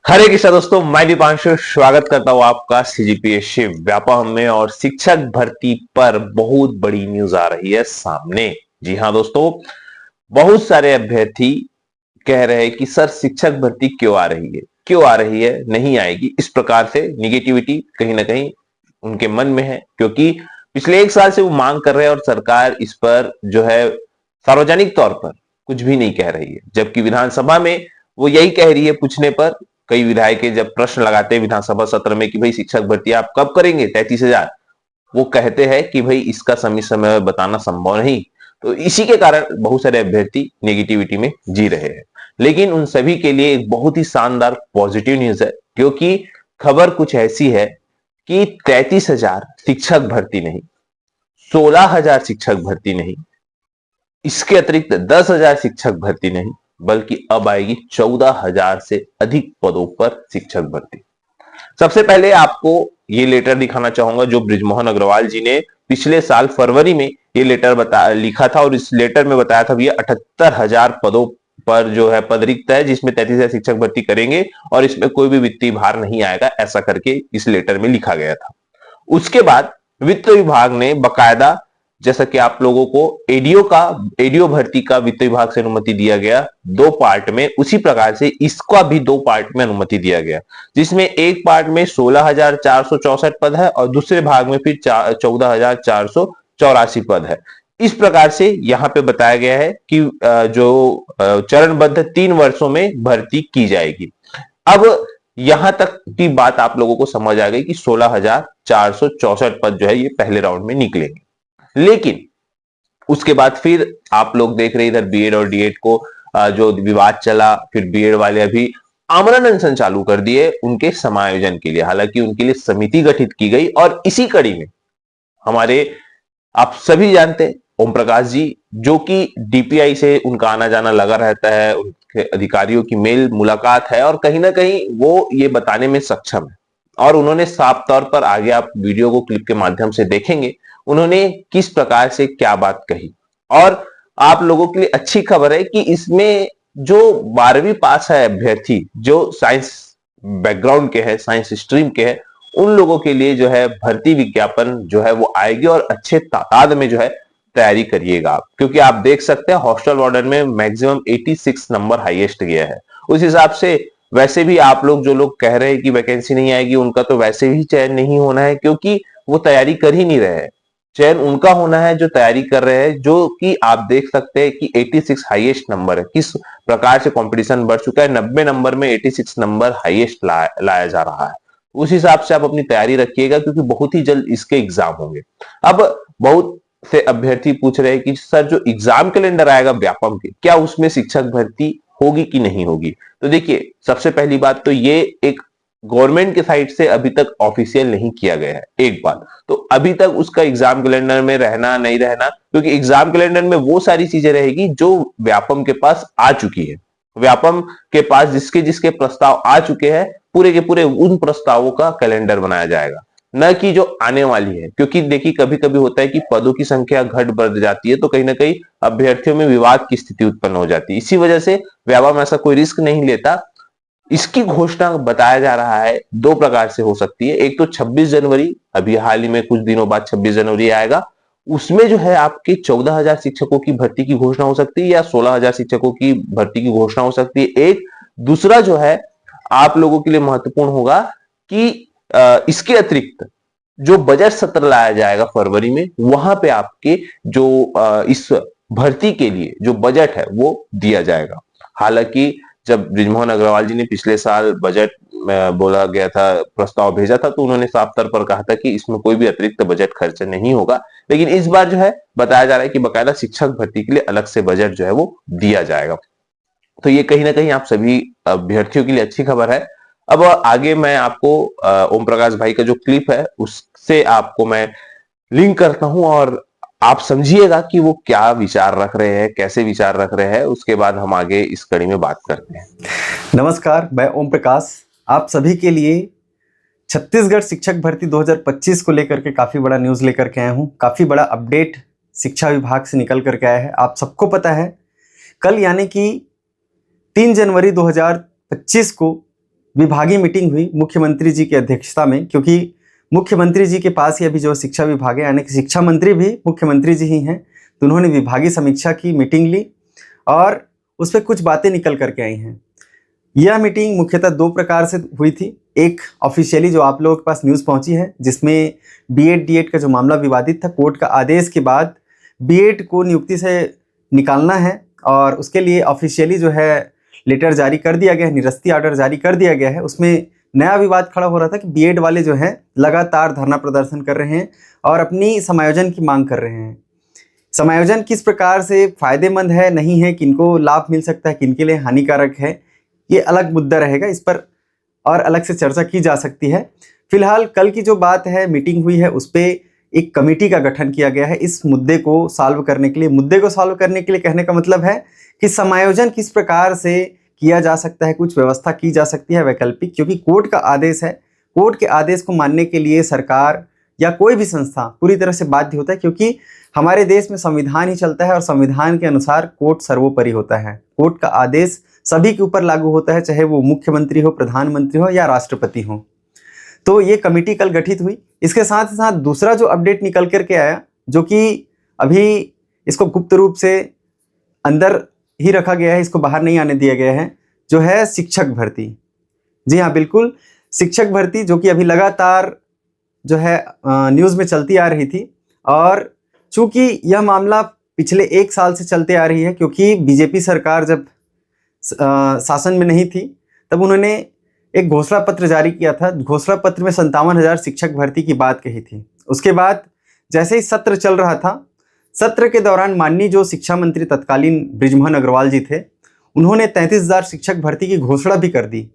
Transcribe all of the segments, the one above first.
हरे कृष्णा दोस्तों, मैं दीपांशु स्वागत करता हूं आपका सीजीपीएससी व्यापम में। और शिक्षक भर्ती पर बहुत बड़ी न्यूज आ रही है सामने। जी हां दोस्तों, बहुत सारे अभ्यर्थी कह रहे हैं कि सर शिक्षक भर्ती क्यों आ रही है, क्यों आ रही है, नहीं आएगी। इस प्रकार से निगेटिविटी कहीं ना कहीं उनके मन में है, क्योंकि पिछले एक साल से वो मांग कर रहे हैं और सरकार इस पर जो है सार्वजनिक तौर पर कुछ भी नहीं कह रही है। जबकि विधानसभा में वो यही कह रही है पूछने पर। कई विधायक जब प्रश्न लगाते हैं विधानसभा सत्र में कि भाई शिक्षक भर्ती आप कब करेंगे 33,000, वो कहते हैं कि भाई इसका समय बताना संभव नहीं। तो इसी के कारण बहुत सारे अभ्यर्थी नेगेटिविटी में जी रहे हैं। लेकिन उन सभी के लिए एक बहुत ही शानदार पॉजिटिव न्यूज है, क्योंकि खबर कुछ ऐसी है कि 33,000 शिक्षक भर्ती नहीं, 16,000 शिक्षक भर्ती नहीं, इसके अतिरिक्त 10,000 शिक्षक भर्ती नहीं, बल्कि अब आएगी 14,000 से अधिक पदों पर शिक्षक भर्ती। सबसे पहले आपको ये लेटर दिखाना चाहूंगा जो बृजमोहन अग्रवाल जी ने पिछले साल फरवरी में ये लेटर लिखा था। और इस लेटर में बताया था ये 78,000 पदों पर जो है पद रिक्त है, जिसमें 33,000 शिक्षक भर्ती करेंगे और इसमें कोई भी वित्तीय भार नहीं आएगा, ऐसा करके इस लेटर में लिखा गया था। उसके बाद वित्त विभाग ने बकायदा, जैसा कि आप लोगों को एडीओ भर्ती का वित्त विभाग से अनुमति दिया गया 2 पार्ट में, उसी प्रकार से इसका भी 2 पार्ट में अनुमति दिया गया, जिसमें एक पार्ट में 16,464 पद है और दूसरे भाग में फिर 14,484 पद है। इस प्रकार से यहां पे बताया गया है कि जो चरणबद्ध 3 वर्षों में भर्ती की जाएगी। अब यहां तक की बात आप लोगों को समझ आ गई कि 16,464 पद जो है ये पहले राउंड में निकलेंगे। लेकिन उसके बाद फिर आप लोग देख रहे इधर बीएड और डीएड को जो विवाद चला, फिर बीएड वाले अभी आमरण अनशन चालू कर दिए उनके समायोजन के लिए। हालांकि उनके लिए समिति गठित की गई और इसी कड़ी में हमारे, आप सभी जानते हैं, ओम प्रकाश जी, जो कि डीपीआई से उनका आना जाना लगा रहता है, उनके अधिकारियों की मेल मुलाकात है और कहीं ना कहीं वो ये बताने में सक्षम है। और उन्होंने साफ तौर पर, आगे आप वीडियो को क्लिप के माध्यम से देखेंगे, उन्होंने किस प्रकार से क्या बात कही। और आप लोगों के लिए अच्छी खबर है कि इसमें जो 12वीं पास है अभ्यर्थी, जो साइंस बैकग्राउंड के हैं, साइंस स्ट्रीम के हैं, उन लोगों के लिए जो है भर्ती विज्ञापन जो है वो आएगी और अच्छे तादाद में जो है तैयारी करिएगा आप। क्योंकि आप देख सकते हैं हॉस्टल वार्डन में मैक्सिमम 86 नंबर हाईएस्ट गया है। उस हिसाब से वैसे भी आप लोग जो लोग कह रहे हैं कि वैकेंसी नहीं आएगी, उनका तो वैसे ही चयन नहीं होना है, क्योंकि वो तैयारी कर ही नहीं रहे हैं। चयन उनका होना है जो तैयारी कर रहे हैं, जो कि आप देख सकते हैं कि 86 हाईएस्ट नंबर है। किस प्रकार से कंपटीशन बढ़ चुका है, 90 नंबर में 86 नंबर हाईएस्ट लाया जा रहा है। उस हिसाब से आप अपनी तैयारी रखिएगा, क्योंकि बहुत ही जल्द इसके एग्जाम होंगे। अब बहुत से अभ्यर्थी पूछ रहे हैं कि सर जो एग्जाम कैलेंडर आएगा व्यापम के, क्या उसमें शिक्षक भर्ती होगी कि नहीं होगी। तो देखिए, सबसे पहली बात तो ये एक गवर्नमेंट के साइड से अभी तक ऑफिशियल नहीं किया गया है। एक बात तो अभी तक उसका एग्जाम कैलेंडर में रहना नहीं रहना, क्योंकि एग्जाम कैलेंडर में वो सारी चीजें रहेगी जो व्यापम के पास आ चुकी है। व्यापम के पास जिसके जिसके प्रस्ताव आ चुके हैं, पूरे के पूरे उन प्रस्तावों का कैलेंडर बनाया जाएगा, न कि जो आने वाली है। क्योंकि देखिए, कभी कभी होता है कि पदों की संख्या घट बढ़ जाती है, तो कहीं ना कहीं अभ्यर्थियों में विवाद की स्थिति उत्पन्न हो जाती है। इसी वजह से व्यापम ऐसा कोई रिस्क नहीं लेता। इसकी घोषणा बताया जा रहा है 2 प्रकार से हो सकती है। एक तो 26 जनवरी, अभी हाल ही में कुछ दिनों बाद 26 जनवरी आएगा, उसमें जो है आपके 14,000 शिक्षकों की भर्ती की घोषणा हो सकती है, या 16,000 शिक्षकों की भर्ती की घोषणा हो सकती है। एक दूसरा जो है आप लोगों के लिए महत्वपूर्ण होगा कि इसके अतिरिक्त जो बजट सत्र लाया जाएगा फरवरी में, वहां पे आपके जो इस भर्ती के लिए जो बजट है वो दिया जाएगा। हालांकि जब बृजमोहन अग्रवाल जी ने पिछले साल बजट बोला गया था, प्रस्ताव भेजा था, तो उन्होंने साफ तौर पर कहा था कि इसमें कोई भी अतिरिक्त बजट खर्च नहीं होगा। लेकिन इस बार जो है बताया जा रहा है कि बकायदा शिक्षक भर्ती के लिए अलग से बजट जो है वो दिया जाएगा। तो ये कहीं ना कहीं आप सभी अभ्यर्थियों के लिए अच्छी खबर है। अब आगे मैं आपको ओम प्रकाश भाई का जो क्लिप है उससे आपको मैं लिंक करता हूं, और आप समझिएगा कि वो क्या विचार रख रहे हैं, कैसे विचार रख रहे हैं। उसके बाद हम आगे इस कड़ी में बात करते हैं। नमस्कार, मैं ओम प्रकाश आप सभी के लिए छत्तीसगढ़ शिक्षक भर्ती 2025 को लेकर के काफ़ी बड़ा न्यूज़ लेकर के आया हूँ। काफ़ी बड़ा अपडेट शिक्षा विभाग से निकल करके आया है। आप सबको पता है, कल यानी कि 3 जनवरी 2025 को विभागीय मीटिंग हुई मुख्यमंत्री जी की अध्यक्षता में, क्योंकि मुख्यमंत्री जी के पास ही अभी जो शिक्षा विभाग है, यानी कि शिक्षा मंत्री भी मुख्यमंत्री जी ही हैं, तो उन्होंने विभागीय समीक्षा की मीटिंग ली और उस पर कुछ बातें निकल करके आई हैं। यह मीटिंग मुख्यतः दो प्रकार से हुई थी। एक ऑफिशियली जो आप लोगों के पास न्यूज़ पहुंची है, जिसमें बीएड डीएड का जो मामला विवादित था, कोर्ट का आदेश के बाद बीएड को नियुक्ति से निकालना है और उसके लिए ऑफिशियली जो है लेटर जारी कर दिया गया है, निरस्ती ऑर्डर जारी कर दिया गया है। उसमें नया विवाद खड़ा हो रहा था कि बीएड वाले जो हैं लगातार धरना प्रदर्शन कर रहे हैं और अपनी समायोजन की मांग कर रहे हैं। समायोजन किस प्रकार से फायदेमंद है, नहीं है, किनको लाभ मिल सकता है, किनके लिए हानिकारक है, ये अलग मुद्दा रहेगा, इस पर और अलग से चर्चा की जा सकती है। फिलहाल कल की जो बात है, मीटिंग हुई है, उस पर एक कमेटी का गठन किया गया है इस मुद्दे को सॉल्व करने के लिए। मुद्दे को सॉल्व करने के लिए कहने का मतलब है कि समायोजन किस प्रकार से किया जा सकता है, कुछ व्यवस्था की जा सकती है वैकल्पिक, क्योंकि कोर्ट का आदेश है। कोर्ट के आदेश को मानने के लिए सरकार या कोई भी संस्था पूरी तरह से बाध्य होता है, क्योंकि हमारे देश में संविधान ही चलता है और संविधान के अनुसार कोर्ट सर्वोपरि होता है। कोर्ट का आदेश सभी के ऊपर लागू होता है, चाहे वो मुख्यमंत्री हो, प्रधानमंत्री हो या राष्ट्रपति हो। तो ये कमेटी कल गठित हुई। इसके साथ ही साथ दूसरा जो अपडेट निकल करके आया, जो कि अभी इसको गुप्त रूप से अंदर ही रखा गया है, इसको बाहर नहीं आने दिया गया है, जो है शिक्षक भर्ती। जी हाँ, बिल्कुल, शिक्षक भर्ती जो कि अभी लगातार जो है न्यूज़ में चलती आ रही थी। और चूंकि यह मामला पिछले 1 साल से चलते आ रही है, क्योंकि बीजेपी सरकार जब शासन में नहीं थी तब उन्होंने एक घोषणा पत्र जारी किया था। घोषणा पत्र में 57,000 शिक्षक भर्ती की बात कही थी। उसके बाद जैसे ही सत्र चल रहा था, सत्र के दौरान माननीय जो शिक्षा मंत्री तत्कालीन बृजमोहन अग्रवाल जी थे, उन्होंने 33,000 शिक्षक भर्ती की घोषणा भी कर दी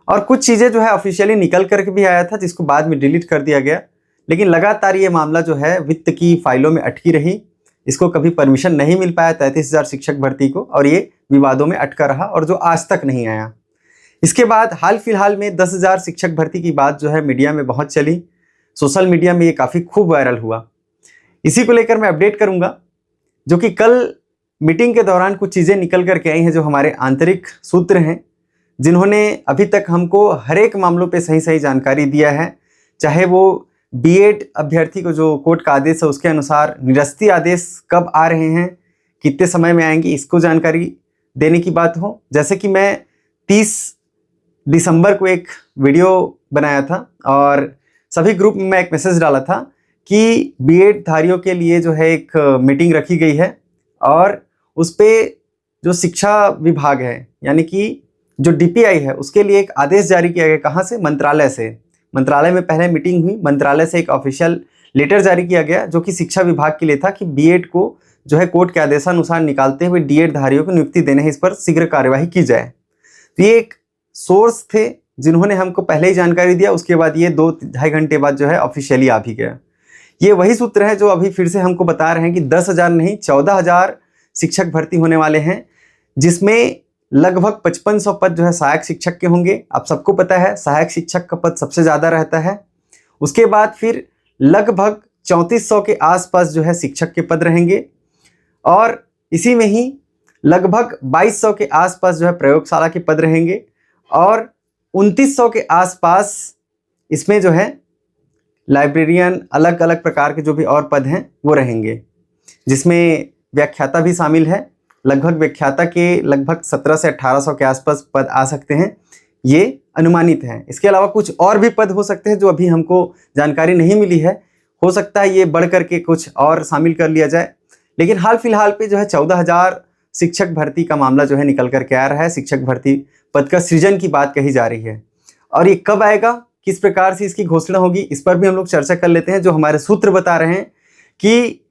और कुछ चीज़ें जो है ऑफिशियली निकल करके भी आया था, जिसको बाद में डिलीट कर दिया गया। लेकिन लगातार ये मामला जो है वित्त की फाइलों में अटकी रही, इसको कभी परमिशन नहीं मिल पाया 33,000 शिक्षक भर्ती को, और ये विवादों में अटका रहा और जो आज तक नहीं आया। इसके बाद हाल फिलहाल में 10,000 शिक्षक भर्ती की बात जो है मीडिया में बहुत चली, सोशल मीडिया में ये काफ़ी खूब वायरल हुआ। इसी को लेकर मैं अपडेट करूंगा, जो कि कल मीटिंग के दौरान कुछ चीज़ें निकल कर के आई हैं, जो हमारे आंतरिक सूत्र हैं, जिन्होंने अभी तक हमको हर एक मामलों पे सही सही जानकारी दिया है। चाहे वो बीएड अभ्यर्थी को जो कोर्ट का आदेश है उसके अनुसार निरस्ती आदेश कब आ रहे हैं, कितने समय में आएंगे, इसको जानकारी देने की बात हो। जैसे कि मैं 30 दिसंबर को एक वीडियो बनाया था और सभी ग्रुप में मैं एक मैसेज डाला था कि बीएड धारियों के लिए जो है एक मीटिंग रखी गई है और उस पर जो शिक्षा विभाग है, यानी कि जो डीपीआई है, उसके लिए एक आदेश जारी किया गया। कहाँ से? मंत्रालय से। मंत्रालय में पहले मीटिंग हुई, मंत्रालय से एक ऑफिशियल लेटर जारी किया गया जो कि शिक्षा विभाग के लिए था कि बीएड को जो है कोर्ट के आदेशानुसार निकालते हुए डीएड धारियों को नियुक्ति देने है, इस पर शीघ्र कार्यवाही की जाए। तो ये एक सोर्स थे जिन्होंने हमको पहले ही जानकारी दिया। उसके बाद ये 2-2.5 घंटे बाद जो है ऑफिशियली आ भी गया। ये वही सूत्र है जो अभी फिर से हमको बता रहे हैं कि 10,000 नहीं 14,000 शिक्षक भर्ती होने वाले हैं, जिसमें लगभग 5500 पद जो है सहायक शिक्षक के होंगे। आप सबको पता है सहायक शिक्षक का पद सबसे ज़्यादा रहता है। उसके बाद फिर लगभग 3400 के आसपास जो है शिक्षक के पद रहेंगे और इसी में ही लगभग 2200 के आसपास जो है प्रयोगशाला के पद रहेंगे और 2900 के आसपास इसमें जो है लाइब्रेरियन, अलग अलग प्रकार के जो भी और पद हैं वो रहेंगे, जिसमें व्याख्याता भी शामिल है। लगभग व्याख्याता के लगभग 1700 से 1800 के आसपास पद आ सकते हैं, ये अनुमानित हैं। इसके अलावा कुछ और भी पद हो सकते हैं जो अभी हमको जानकारी नहीं मिली है, हो सकता है ये बढ़ करके कुछ और शामिल कर लिया जाए। लेकिन हाल फिलहाल पे जो है 14,000 शिक्षक भर्ती का मामला जो है निकल करके आ रहा है। शिक्षक भर्ती पद का सृजन की बात कही जा रही है और ये कब आएगा, किस प्रकार से इसकी घोषणा होगी, इस पर भी हम लोग चर्चा कर लेते हैं। जो हमारे सूत्र बता रहे हैं कि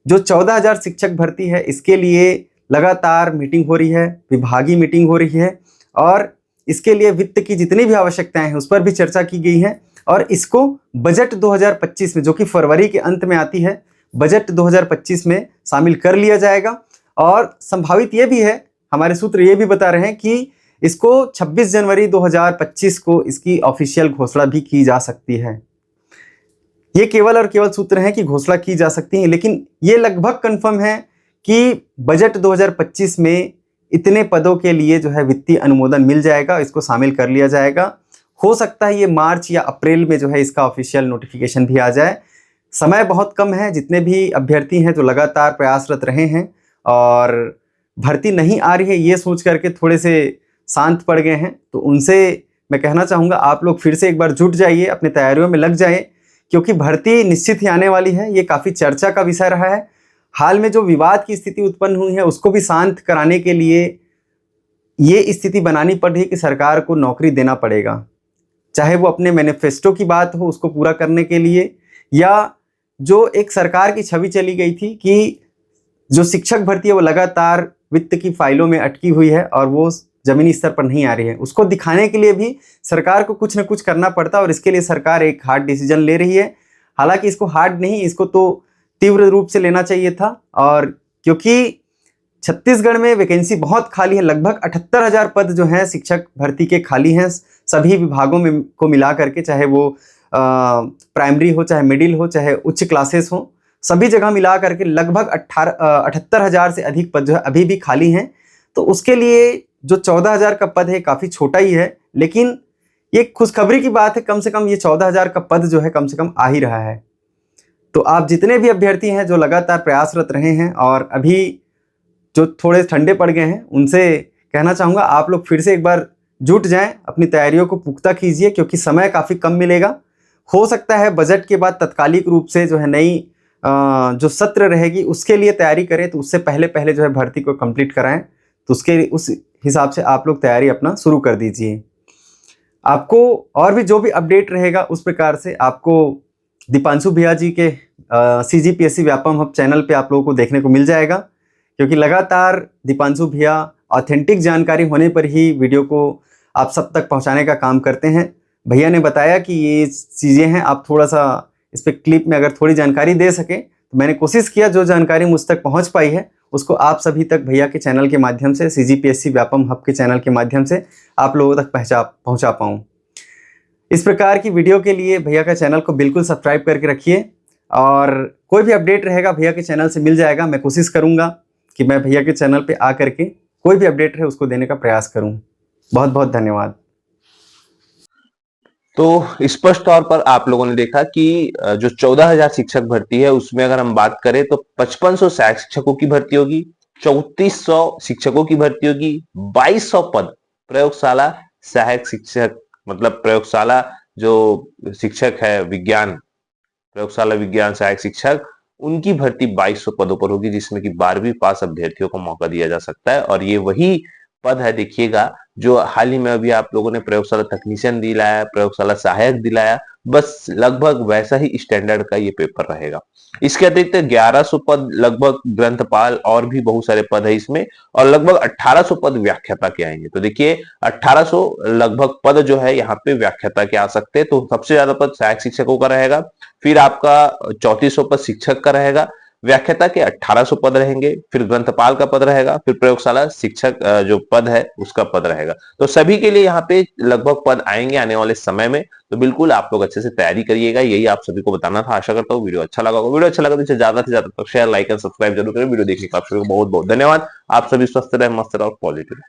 जो 14,000 शिक्षक भर्ती है इसके लिए लगातार मीटिंग हो रही है, विभागीय मीटिंग हो रही है और इसके लिए वित्त की जितनी भी आवश्यकताएं हैं उस पर भी चर्चा की गई है और इसको बजट 2025 में, जो कि फरवरी के अंत में आती है, बजट 2025 में शामिल कर लिया जाएगा। और संभावित ये भी है, हमारे सूत्र ये भी बता रहे हैं कि इसको 26 जनवरी 2025 को इसकी ऑफिशियल घोषणा भी की जा सकती है। ये केवल और केवल सूत्र हैं कि घोषणा की जा सकती है, लेकिन ये लगभग कंफर्म है कि बजट 2025 में इतने पदों के लिए जो है वित्तीय अनुमोदन मिल जाएगा, इसको शामिल कर लिया जाएगा। हो सकता है ये मार्च या अप्रैल में जो है इसका ऑफिशियल नोटिफिकेशन भी आ जाए। समय बहुत कम है। जितने भी अभ्यर्थी हैं जो लगातार प्रयासरत रहे हैं और भर्ती नहीं आ रही है ये सोच करके थोड़े से शांत पड़ गए हैं, तो उनसे मैं कहना चाहूँगा आप लोग फिर से एक बार जुट जाइए, अपनी तैयारियों में लग जाए, क्योंकि भर्ती निश्चित ही आने वाली है। ये काफ़ी चर्चा का विषय रहा है। हाल में जो विवाद की स्थिति उत्पन्न हुई है उसको भी शांत कराने के लिए ये स्थिति बनानी पड़ रही है कि सरकार को नौकरी देना पड़ेगा, चाहे वो अपने मैनिफेस्टो की बात हो उसको पूरा करने के लिए, या जो एक सरकार की छवि चली गई थी कि जो शिक्षक भर्ती है वो लगातार वित्त की फाइलों में अटकी हुई है और वो जमीनी स्तर पर नहीं आ रही है, उसको दिखाने के लिए भी सरकार को कुछ न कुछ करना पड़ता है और इसके लिए सरकार एक हार्ड डिसीजन ले रही है। हालांकि इसको हार्ड नहीं, इसको तो तीव्र रूप से लेना चाहिए था। और क्योंकि छत्तीसगढ़ में वैकेंसी बहुत खाली है, लगभग 78,000 पद जो हैं शिक्षक भर्ती के खाली हैं सभी विभागों में को मिला करके, चाहे वो प्राइमरी हो, चाहे मिडिल हो, चाहे उच्च क्लासेस हो, सभी जगह मिला करके लगभग 78,000 से अधिक पद जो है अभी भी खाली हैं। तो उसके लिए जो 14,000 का पद है काफ़ी छोटा ही है, लेकिन ये खुशखबरी की बात है, कम से कम ये 14,000 का पद जो है कम से कम आ ही रहा है। तो आप जितने भी अभ्यर्थी हैं जो लगातार प्रयासरत रहे हैं और अभी जो थोड़े ठंडे पड़ गए हैं, उनसे कहना चाहूँगा आप लोग फिर से एक बार जुट जाएं, अपनी तैयारियों को पुख्ता कीजिए, क्योंकि समय काफ़ी कम मिलेगा। हो सकता है बजट के बाद तत्कालिक रूप से जो है नई जो सत्र रहेगी उसके लिए तैयारी करें, तो उससे पहले पहले जो है भर्ती को कंप्लीट कराएं। तो उस हिसाब से आप लोग तैयारी अपना शुरू कर दीजिए। आपको और भी जो भी अपडेट रहेगा उस प्रकार से आपको दीपांशु भैया जी के CGPSC व्यापम हब चैनल पे आप लोगों को देखने को मिल जाएगा, क्योंकि लगातार दीपांशु भैया ऑथेंटिक जानकारी होने पर ही वीडियो को आप सब तक पहुंचाने का काम करते हैं। भैया ने बताया कि ये चीज़ें हैं, आप थोड़ा सा इस पर क्लिप में अगर थोड़ी जानकारी दे सकें, तो मैंने कोशिश किया जो जानकारी मुझ तक पहुंच पाई है उसको आप सभी तक भैया के चैनल के माध्यम से, CGPSC व्यापम हब के चैनल के माध्यम से आप लोगों तक पहुंचा पाऊँ। इस प्रकार की वीडियो के लिए भैया का चैनल को बिल्कुल सब्सक्राइब करके रखिए, और कोई भी अपडेट रहेगा भैया के चैनल से मिल जाएगा। मैं कोशिश करूँगा कि मैं भैया के चैनल पर आ करके कोई भी अपडेट रहे उसको देने का प्रयास करूँ। बहुत बहुत धन्यवाद। तो स्पष्ट तौर पर आप लोगों ने देखा कि जो 14,000 शिक्षक भर्ती है उसमें अगर हम बात करें तो 5500 सहायक शिक्षकों की भर्ती होगी, 3400 शिक्षकों की भर्ती होगी, 2200 पद प्रयोगशाला सहायक शिक्षक, मतलब प्रयोगशाला जो शिक्षक है विज्ञान, प्रयोगशाला विज्ञान सहायक शिक्षक, उनकी भर्ती 2200 पदों पर होगी, जिसमें कि 12वीं पास अभ्यर्थियों को मौका दिया जा सकता है। और ये वही पद है, देखिएगा, जो हाल ही में अभी आप लोगों ने प्रयोगशाला तकनीशियन दिलाया, प्रयोगशाला सहायक दिलाया, बस लगभग वैसा ही स्टैंडर्ड का ये पेपर रहेगा। इसके अतिरिक्त 1100 पद लगभग ग्रंथपाल और भी बहुत सारे पद है इसमें, और लगभग 1800 पद व्याख्याता के आएंगे। तो देखिए 1800 लगभग पद जो है यहाँ पे व्याख्याता के आ सकते हैं। तो सबसे ज्यादा पद सहायक शिक्षकों का रहेगा, फिर आपका 3400 पद शिक्षक का रहेगा, व्याख्याता के 1800 पद रहेंगे, फिर ग्रंथपाल का पद रहेगा, फिर प्रयोगशाला शिक्षक जो पद है उसका पद रहेगा। तो सभी के लिए यहाँ पे लगभग पद आएंगे आने वाले समय में। तो बिल्कुल आप लोग अच्छे से तैयारी करिएगा, यही आप सभी को बताना था। आशा करता हूँ वीडियो अच्छा लगा होगा। वीडियो अच्छा लगा तो इसे ज्यादा से ज्यादा शेयर, लाइक एंड सब्सक्राइब जरूर करें। वीडियो देखने का आप सभी को बहुत बहुत धन्यवाद। आप सभी स्वस्थ रहे, मस्त रहे और पॉजिटिव रहे।